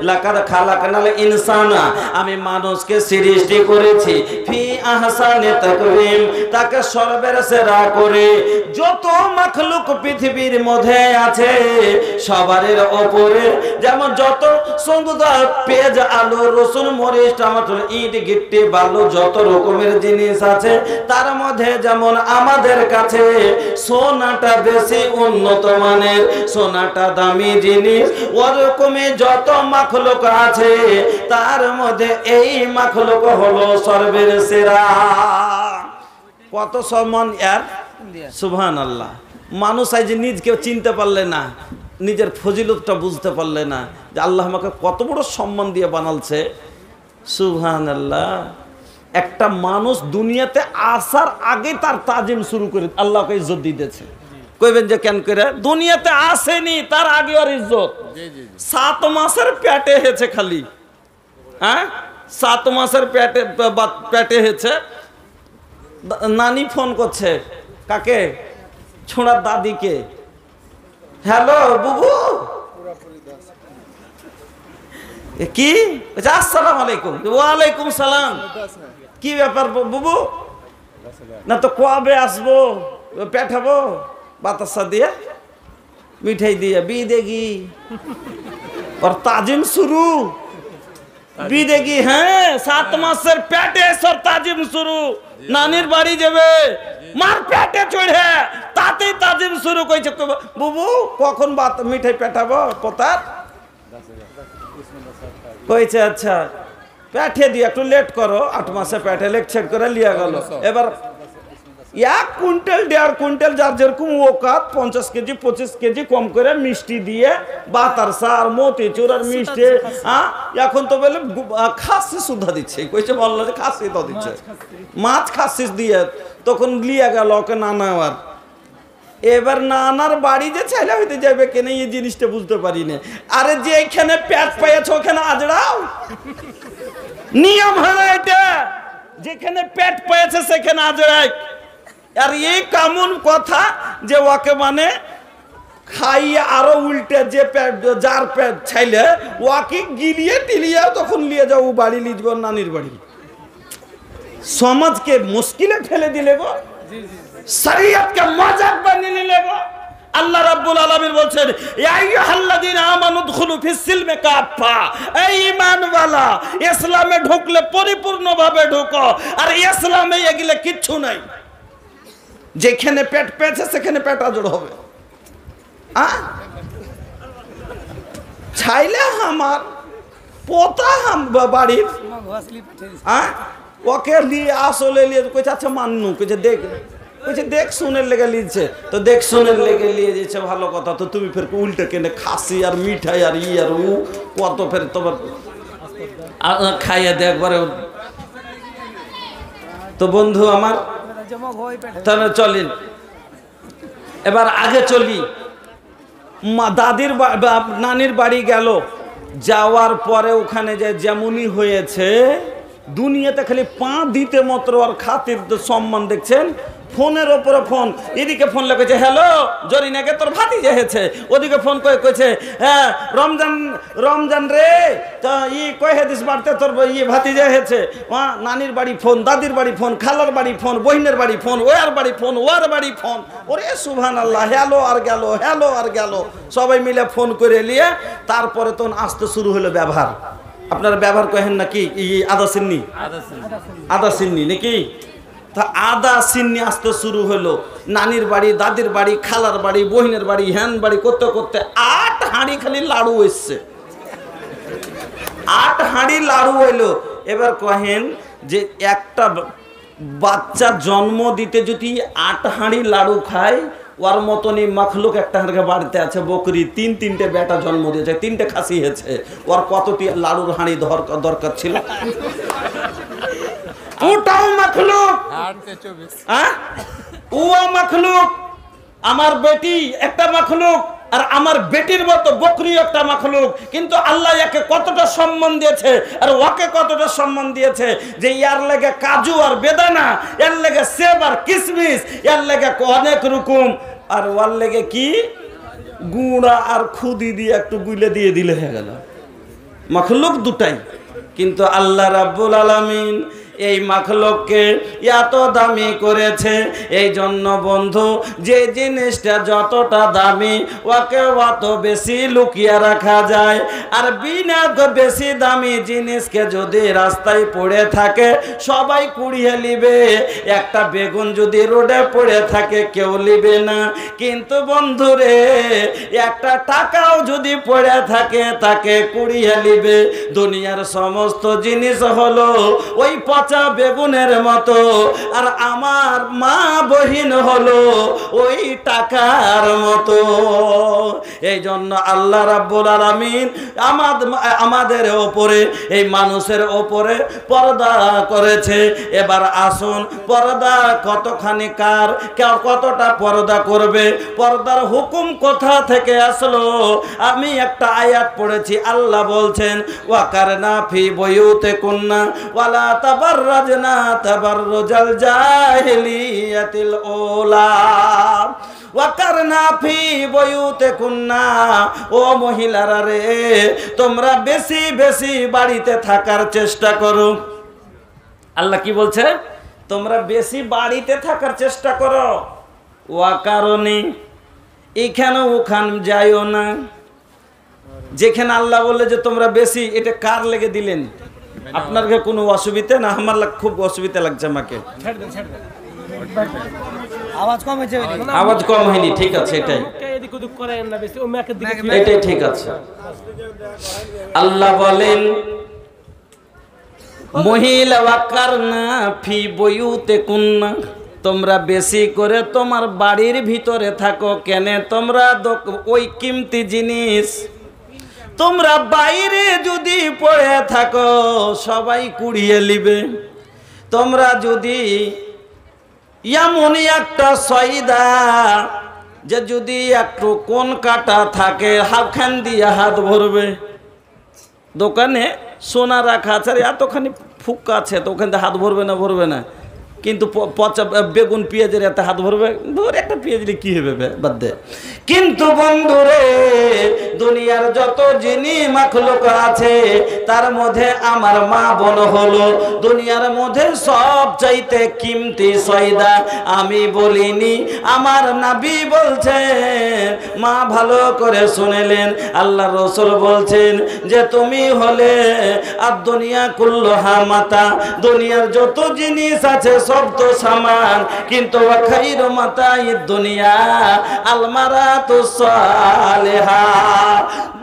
লাকাদ খালাকনাল ইনসানা, আমি মানুষকে সৃষ্টি করেছি ফি আহসানি তাকওয়িম, তাকে সর্বের সেরা করে। যত মাখলুক পৃথিবীর মধ্যে আছে সবারের ওপরে, যেমন যত সুন্দর পেঁয়াজ আলু রসুন মরিচ টমেটো ইট গিট্টি বালু যত রকমের জিনিস আছে, তার মধ্যে যেমন আমাদের কাছে সোনাটা বেশি উন্নত মানের, সোনাটা দামি জিনিস, ওরকমই যত মাখলুক আছে তার মধ্যে এই মাখলুক হলো সর্বের সেরা। কত সম্মান এর, সুবহানাল্লাহ। মানুষ আজ নিজকে চিনতে পারলে না, নিজের ফজিলতটা বুঝতে পারলে না যে আল্লাহ আমাকে কত বড় সম্মান দিয়ে বানালছে, সুবহানাল্লাহ। একটা মানুষ দুনিয়াতে আসার আগে তার তাজিম শুরু করে আল্লাহকে ইজ্জত দিতেছে। কইবেন যে কেন করে? দুনিয়াতে আসেনি তার আগে আর ইজ্জত। 7 মাসের পেটে হেছে খালি, হ্যাঁ 7 মাসের পেটে হেছে। নানি ফোন করছে কাকে? ছোড়ার দাদিকে। হ্যালো বুবু, কি? আসসালামু আলাইকুম। ওয়ালাইকুম সালাম। কি ব্যাপার বুবু? না তো কবে আসবো? পেঠাবো বাতাসা দিয়ে, মিঠাই দিয়ে, বিদেগি और ताजिम शुरू বিদেগি। হ্যাঁ 7 মাসের পেটে সর তাজিম শুরু। নানির বাড়ি যাবে, মার পেটে চড়ে তাতেই তাজিম শুরু কইছে। বুবু কখন মিঠাই পেটাবো? পোতার কইছে আচ্ছা পেটে দিয়ে একটু লেট করো। 8 মাসে পেটে লেকছেট করে লিয়া গেল। এবার 1 কুইন্টাল 1.5 কুইন্টাল যার যেরকম ওকাত 50 কেজি 25 কেজি কম করে মিষ্টি দিয়ে বাতারসা আর মতিচুর আর মিষ্টি। হ্যাঁ এখন তো বলে খাসি সুদ্ধা দিচ্ছে। কইছে বললো যে খাসি তো দিচ্ছে, মাছ খাসি দিয়ে। তখন লিয়া গেল ওকে নানার। এবার নানার বাড়ি যে ছেলে হইতে যাবে কেন এই জিনিসটা বুঝতে পারি না। আরে যে এখানে পেট পেয়েছে ওখানে আজড়াও, নিয়ম হয় এটা। যেখানে পেট পেয়েছে সেখানে আজড়াই। আর এই কেমন কথা যে ওকে মানে খাইয়ে আরো উল্টে যে পেট যার পেট ছাইলে ওকে গিলিয়ে টিলিয়ে তখন নিয়ে যাও বাড়ি লিজব নানির বাড়ি। সমাজকে মুশকিলে ফেলে দিলে গো, শরীয়তকে মজাক বানিয়ে নিলে গো। আল্লাহ রাব্বুল আলামিন বলছেন ইয়া আইয়ুহাল্লাযীনা আমানু দুখুলু ফিস সিলমি কাফা, এই ঈমানওয়ালা ইসলামে ঢুকলে পরিপূর্ণভাবে ঢুকো। আর ইসলামে এগুলো কিচ্ছু নাই। যেখানে পেট পেয়েছে সেখানে পেট আজড় হবে। ছাইলে আমার পোতা বাড়ির ওকে নিয়ে আসলে নিয়ে কইছে আচ্ছা মান্নু, কইছে দেখ, কইছে দেখ শুনের লেগে লিখছে। তো দেখ শুনের লেগে নিয়ে যেছে ভালো কথা। তো তুমি ফের উল্টে কেনে খাসি আর মিঠাই আর ই আর ও কত ফের তোমার খাইয়ে দে একবারে। তো বন্ধু আমার তাহলে চলেন এবার আগে চলি। দাদির নানির বাড়ি গেল, যাওয়ার পরে ওখানে যে যেমনই হয়েছে দুনিয়াতে খালি পা দিতে মাত্র আর খাতির সম্মান দেখছেন। ফোনের ওপরে ফোন, এদিকে ফোন লেগেছে হ্যালো জরিনাকে তোর ভাতিজা হয়েছে, ওদিকে ফোন করে কইছে হ্যাঁ রমজান রমজান রে তা ই কয়ে দিস বাড়তে তোর ই ভাতিজা হয়েছে। নানির বাড়ি ফোন, দাদির বাড়ি ফোন, খালার বাড়ি ফোন, বহিনের বাড়ি ফোন, ওয়ার বাড়ি ফোন, ওয়ার বাড়ি ফোন। ওরে সুবহানাল্লাহ, হ্যালো আর গেল, হ্যালো আর গেল, সবাই মিলে ফোন করে নিয়ে তারপরে তো আসতে শুরু হলো ব্যবহার। আপনারা ব্যবহার কহেন নাকি আদা সিন্নি? আদা সিন্নি নাকি? তা আদা সিন্নি আসতে শুরু হলো। নানির বাড়ি, দাদির বাড়ি, খালার বাড়ি, বহিনের বাড়ি, হ্যান বাড়ি করতে করতে 8 হাঁড়ি খালি লাড়ু এসছে। 8 হাঁড়ি লাড়ু হইলো। এবার কহেন যে একটা বাচ্চা জন্ম দিতে যদি 8 হাঁড়ি লাড়ু খায়, ওর মতনই মখলুক একটা বাড়িতে আছে বকরি, 3-3টে বেটা জন্ম দিয়েছে, 3টে খাসি হয়েছে। ওর কতটি লাড়ুর হাঁড়ি দরকার ছিল? ওটাও মখলুক, ও মখলুক। আমার বেটি একটা মখলুক, আর আমার বেটির মতো বকরি একটা মখলুক। কিন্তু আল্লাহ একে কতটা সম্মান দিয়েছে আর ওকে কতটা সম্মান দিয়েছে যে ইয়ার লেগে কাজু আর বেদানা, এর লেগে সেব আর কিশমিশ, এর লেগে অনেক রকম, আর ওর লেগে কি গুঁড়া আর খুদি দিয়ে একটু গুলে দিয়ে দিলে হয়ে গেল। মখলুক দুটাই, কিন্তু আল্লাহ রাব্বুল আলামিন এই মাখলুককে এত দামি করেছে। এই জন্য বন্ধু, যে জিনিসটা যতটা দামি ওকে অত বেশি লুকিয়ে রাখা যায়। আর বিনা বেশি দামি জিনিসকে যদি রাস্তায় পড়ে থাকে সবাই কুড়িয়ে নিবে। একটা বেগুন যদি রোডে পড়ে থাকে কেউ নিবে না, কিন্তু বন্ধুরে একটা টাকাও যদি পড়ে থাকে তাকে কুড়িয়ে নিবে। দুনিয়ার সমস্ত জিনিস হলো ওই পচা বেগুনের মতো, আর আমার মা বহিন হলো ওই টাকার মতো। এই জন্য আল্লাহ রাব্বুল আলামিন আমাদের ওপরে, এই মানুষের ওপরে পর্দা করেছে। এবার আসুন, পর্দা কতখানি কার, কতটা পর্দা করবে, পর্দার হুকুম কোথা থেকে আসলো? আমি একটা আয়াত পড়েছি, আল্লাহ বলছেন ওয়াকারনা ফি বুয়ুতিকুন্না ওয়ালা তাবাররাজনা তাবাররুজাল জাহিলিয়াতিল উলা। ওয়াকারনা ফি বুয়ুতিকুন্না, ও মহিলারা রে, তোমরা বেশি বেশি বাড়িতে থাকার চেষ্টা করো। আল্লাহ কি বলছে? তোমরা বেশি বাড়িতে থাকার চেষ্টা করো। ওয়াকারনি, এখানে ওখান যাইও না। যেখানে আল্লাহ বললে যে তোমরা বেশি, এটা কার লেগে দিলেন? আপনার কোনো অসুবিধা না? আমার খুব অসুবিধা লাগছে আমাকে। আওয়াজ কম হয়েছে, আওয়াজ কম হয়নি, ঠিক আছে, এটাই এটাই ঠিক আছে। আল্লাহ বলেন মহিলা ওয়াকারনা ফি বুয়ুতিকুন্না, তোমরা বেশি করে তোমার বাড়ির ভিতরে থাকো। কেন? তোমরা ওই কিমতি জিনিস তোমরা বাইরে যদি পড়ে থাকো সবাই কুড়িয়ে নিবে। তোমরা যদি এমনই একটা সয়দা যে যদি একটু কোন কাটা থাকে হাফখান দিয়ে হাত ভরবে। দোকানে সোনা রাখা আছে, এতখানি ফুক্কা আছে, তো ওখান থেকে হাত ভরবে না? ভরবে না। কিন্তু পচা বেগুন পেঁয়াজের এত হাত ভরবে? ধর একটা পেঁয়াজ কি হবে, বাদ দে। কিন্তু বন্ধুরে, দুনিয়ার যত জিনিস মাখলুক আছে তার মধ্যে আমার মা বোন হলো দুনিয়ার মধ্যে সবচাইতে কিমতি সয়দা। আমি বলিনি, আমার নবী বলছেন। মা ভালো করে শুনেলেন, আল্লাহ রাসূল বলছেন যে তুমি হলে আর দুনিয়া কুল্লুহা মাতা, দুনিয়ার যত জিনিস আছে সব তো সামান, কিন্তু খাইরু মাতাইদ দুনিয়া আল মারাতুস সালিহা।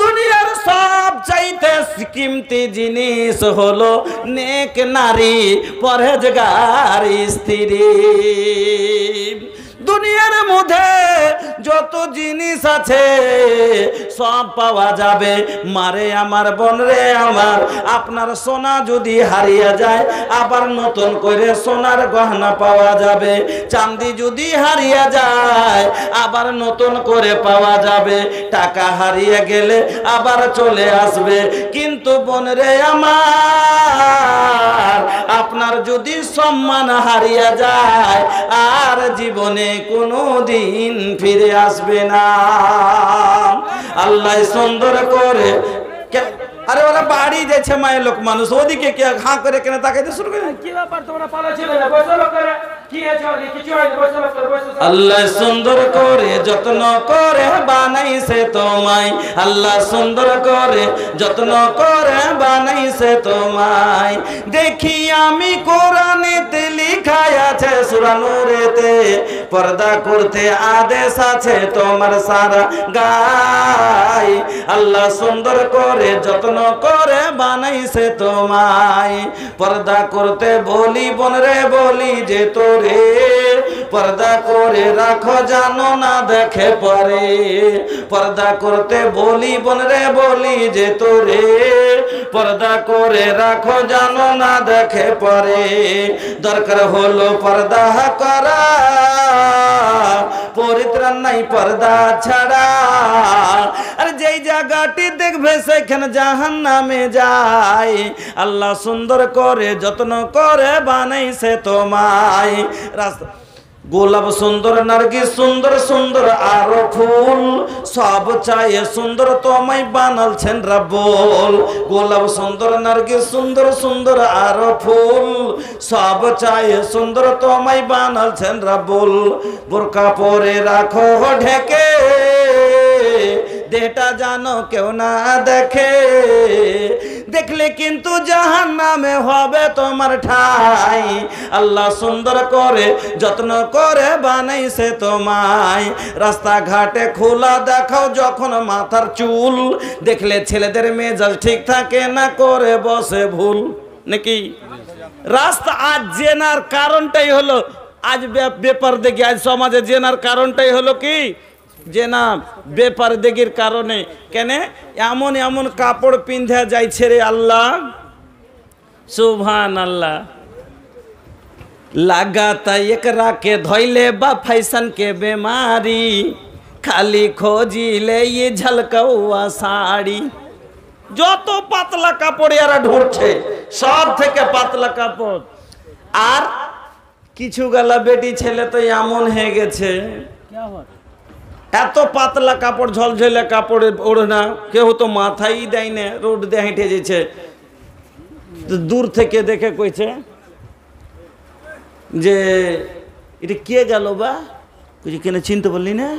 দুনিয়ার সব চাইতে কিমতি জিনিস হলো নেক নারী, পরহেজগার স্ত্রী। দুনিয়ার মধ্যে যত জিনিস আছে সব পাওয়া যাবে। মারে আমার, বোন রে আমার, আপনার সোনা যদি হারিয়ে যায় আবার নতুন করে সোনার গহনা পাওয়া যাবে। চাঁদি যদি হারিয়ে যায় আবার নতুন করে পাওয়া যাবে। টাকা হারিয়ে গেলে আবার চলে আসবে। কিন্তু বোন রে আমার, আপনার যদি সম্মান হারিয়ে যায় আর জীবনে কোনো দিন ফিরে আসবে না। আল্লাহ সুন্দর করে, আরে ওরা বাড়ি যাচ্ছে মায়ের লোক মানুষ, ওদিকে কে হাঁ করে কেন তাকাইতে শুরু করে? কি ব্যাপার তোমরা পালাছিলে না? বসো লোক করে, কি আছে ওদিকে? কিছু হয়নি, বসো লোক করে, বসো। আল্লাহ সুন্দর করে যত্ন করে বানাইছে তোমায়। আল্লাহ সুন্দর করে যত্ন করে বানাইছে তোমায়। দেখি আমি কোরআনেতে লেখা আছে সূরা নূরেতে, পর্দা করতে আদেশ আছে তোমার সারা গায়। আল্লাহ সুন্দর করে যত্ন করে বানাইছে তোমায়। পর্দা করতে বলি বোন রে, বলি যে তোরে পর্দা করে রাখো, জানো না দেখে পরে। পর্দা করতে বলি বোন রে, বলি যে তোরে পর্দা করে রাখো, জানো না দেখে পরে। দরকার হলো পর্দা করা, পরিত্রাণ নাই পর্দা ছাড়া। আর যেই জায়গাটি দেখবে সেখানে জাহান্নামে যায়। আল্লাহ সুন্দর করে যত্ন করে বানাইছে তোমায়। রাস্তা গোলাপ সুন্দর, নার্গিস সুন্দর সুন্দর আরো ফুল, সব চাই সুন্দর তোমায় বানালছেন রাব্বুল। গোলাপ সুন্দর, নার্গিস সুন্দর সুন্দর আরো ফুল, সব চাই সুন্দর তোমায় বানালছেন রাব্বুল। বোরকা পরে রাখো ঢেকে, দেহটা জানো কেউ না দেখে, দেখলে কিন্তু জাহান্নামে হবে তোমার ঠাই। আল্লাহ সুন্দর করে যত্ন করে বানাইছে তোমায়। রাস্তাঘাটে খোলা দেখাও যখন মাথার চুল, দেখলে ছেলেদের মেজাজ ঠিক থাকে না, করে বসে ভুল নাকি। রাস্তা আজ জেনার কারণটাই হলো, আজ ব্যাপার দেখি আজ সমাজে জেনার কারণটাই হলো কি, যে না বেপার দেগির কারণে। কেন এমন এমন কাপড় পিন্ধা যাইছে রে আল্লাহ, সুবহানাল্লাহ। লাগাতা একরা के धोइले बा फैशन के बेमारी, खाली खोजिले ये झलकौआ শাড়ি। যত পাতলা কাপড় এরা ঢুকছে, সব থেকে পাতলা কাপড়। আর কিছু গালা বেটি ছেলে তো এমন হয়ে গেছে, এত পাতলা কাপড়, ঝলঝলে কাপড়ে ওড়না, কেউ তো মাথাই দেয় না, রোড দিয়ে হেঁটে যেছে। দূর থেকে দেখে কইছে যে এটা কে গেল বা, কেন চিনতে পারলি না?